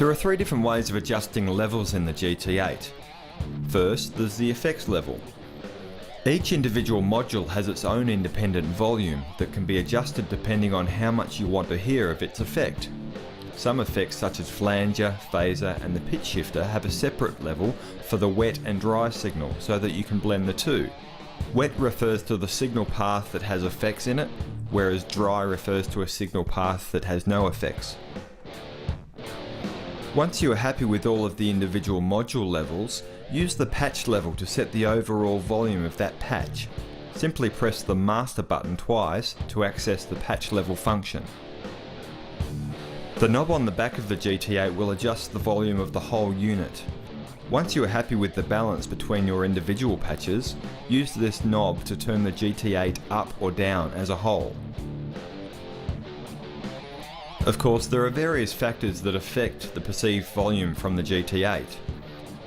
There are three different ways of adjusting levels in the GT8. First, there's the effects level. Each individual module has its own independent volume that can be adjusted depending on how much you want to hear of its effect. Some effects such as flanger, phaser and the pitch shifter have a separate level for the wet and dry signal so that you can blend the two. Wet refers to the signal path that has effects in it, whereas dry refers to a signal path that has no effects. Once you are happy with all of the individual module levels, use the patch level to set the overall volume of that patch. Simply press the master button twice to access the patch level function. The knob on the back of the GT8 will adjust the volume of the whole unit. Once you are happy with the balance between your individual patches, use this knob to turn the GT8 up or down as a whole. Of course, there are various factors that affect the perceived volume from the GT8.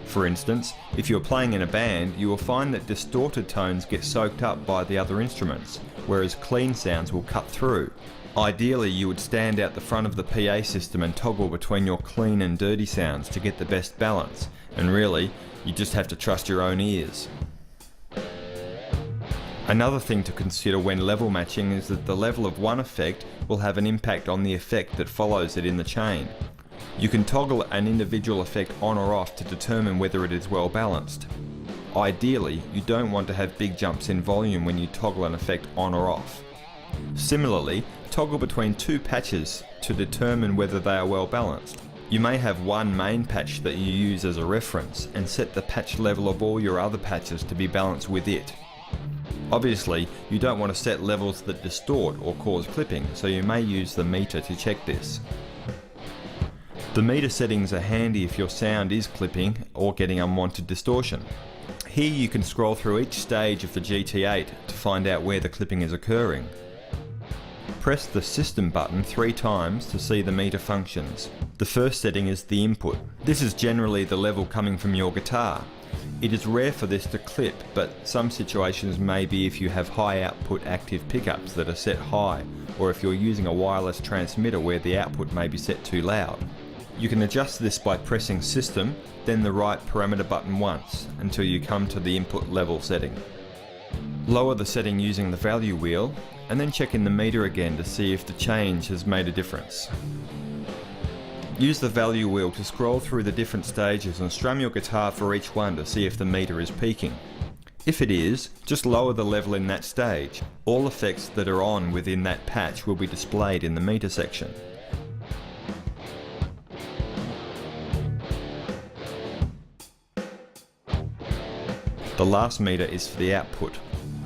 For instance, if you're playing in a band, you will find that distorted tones get soaked up by the other instruments, whereas clean sounds will cut through. Ideally, you would stand out the front of the PA system and toggle between your clean and dirty sounds to get the best balance, and really, you just have to trust your own ears. Another thing to consider when level matching is that the level of one effect will have an impact on the effect that follows it in the chain. You can toggle an individual effect on or off to determine whether it is well balanced. Ideally, you don't want to have big jumps in volume when you toggle an effect on or off. Similarly, toggle between two patches to determine whether they are well balanced. You may have one main patch that you use as a reference and set the patch level of all your other patches to be balanced with it. Obviously, you don't want to set levels that distort or cause clipping, so you may use the meter to check this. The meter settings are handy if your sound is clipping or getting unwanted distortion. Here you can scroll through each stage of the GT8 to find out where the clipping is occurring. Press the System button 3 times to see the meter functions. The first setting is the input. This is generally the level coming from your guitar. It is rare for this to clip, but some situations may be if you have high output active pickups that are set high, or if you're using a wireless transmitter where the output may be set too loud. You can adjust this by pressing System, then the right parameter button once, until you come to the input level setting. Lower the setting using the value wheel, and then check in the meter again to see if the change has made a difference. Use the value wheel to scroll through the different stages and strum your guitar for each one to see if the meter is peaking. If it is, just lower the level in that stage. All effects that are on within that patch will be displayed in the meter section. The last meter is for the output.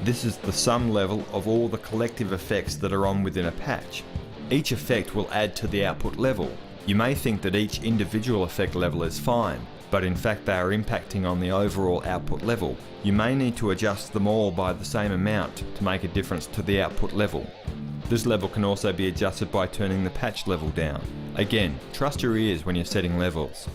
This is the sum level of all the collective effects that are on within a patch. Each effect will add to the output level. You may think that each individual effect level is fine, but in fact they are impacting on the overall output level. You may need to adjust them all by the same amount to make a difference to the output level. This level can also be adjusted by turning the patch level down. Again, trust your ears when you're setting levels.